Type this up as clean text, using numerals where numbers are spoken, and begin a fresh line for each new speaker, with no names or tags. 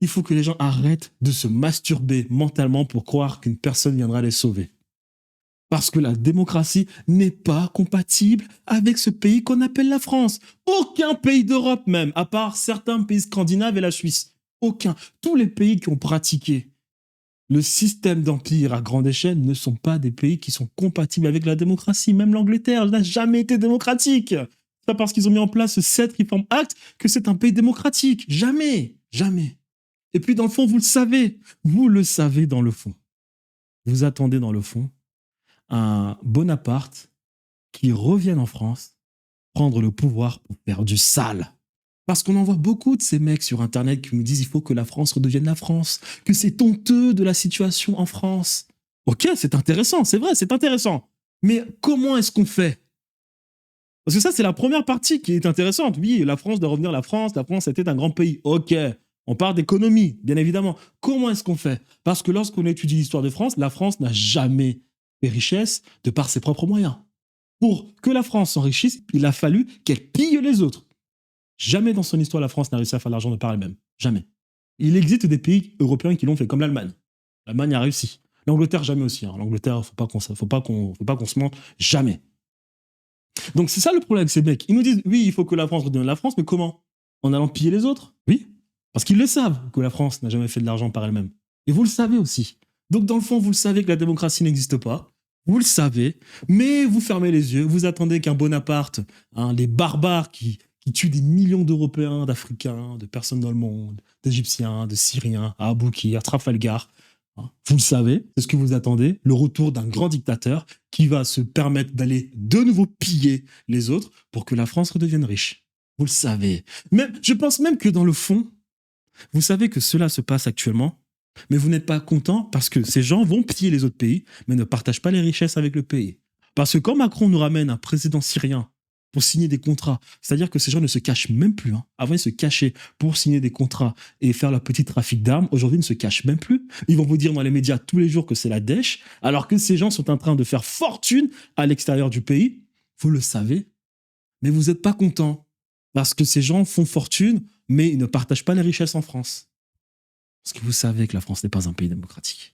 Il faut que les gens arrêtent de se masturber mentalement pour croire qu'une personne viendra les sauver. Parce que la démocratie n'est pas compatible avec ce pays qu'on appelle la France. Aucun pays d'Europe même, à part certains pays scandinaves et la Suisse. Aucun. Tous les pays qui ont pratiqué le système d'empire à grande échelle ne sont pas des pays qui sont compatibles avec la démocratie. Même l'Angleterre n'a jamais été démocratique. C'est pas parce qu'ils ont mis en place ce 7 Reform Act que c'est un pays démocratique. Jamais. Jamais. Et puis dans le fond, vous le savez. Vous le savez dans le fond. Vous attendez dans le fond un Bonaparte qui revienne en France prendre le pouvoir pour faire du sale. Parce qu'on en voit beaucoup de ces mecs sur Internet qui nous disent il faut que la France redevienne la France, que c'est honteux de la situation en France. Ok, c'est intéressant, c'est vrai, c'est intéressant. Mais comment est-ce qu'on fait? Parce que ça, c'est la première partie qui est intéressante. Oui, la France doit revenir la France était un grand pays. Ok, on parle d'économie, bien évidemment. Comment est-ce qu'on fait? Parce que lorsqu'on étudie l'histoire de France, la France n'a jamais fait richesse de par ses propres moyens. Pour que la France s'enrichisse, il a fallu qu'elle pille les autres. Jamais dans son histoire, la France n'a réussi à faire de l'argent de par elle-même. Jamais. Il existe des pays européens qui l'ont fait, comme l'Allemagne. L'Allemagne a réussi. L'Angleterre, jamais aussi. Hein. L'Angleterre, faut pas qu'on se mente. Jamais. Donc c'est ça le problème avec ces mecs. Ils nous disent, oui, il faut que la France redevienne la France, mais comment? En allant piller les autres? Oui. Parce qu'ils le savent que la France n'a jamais fait de l'argent par elle-même. Et vous le savez aussi. Donc dans le fond, vous le savez que la démocratie n'existe pas. Vous le savez, mais vous fermez les yeux, vous attendez qu'un Bonaparte, les barbares qui tuent des millions d'Européens, d'Africains, de personnes dans le monde, d'Égyptiens, de Syriens, à Aboukir, à Trafalgar, vous le savez, c'est ce que vous attendez, le retour d'un grand dictateur qui va se permettre d'aller de nouveau piller les autres pour que la France redevienne riche. Vous le savez. Même, je pense même que dans le fond, vous savez que cela se passe actuellement, mais vous n'êtes pas content parce que ces gens vont piller les autres pays, mais ne partagent pas les richesses avec le pays. Parce que quand Macron nous ramène un président syrien pour signer des contrats, c'est-à-dire que ces gens ne se cachent même plus. Hein. Avant, ils se cachaient pour signer des contrats et faire leur petit trafic d'armes. Aujourd'hui, ils ne se cachent même plus. Ils vont vous dire dans les médias tous les jours que c'est la dèche, alors que ces gens sont en train de faire fortune à l'extérieur du pays. Vous le savez, mais vous n'êtes pas content parce que ces gens font fortune, mais ils ne partagent pas les richesses en France. Parce que vous savez que la France n'est pas un pays démocratique.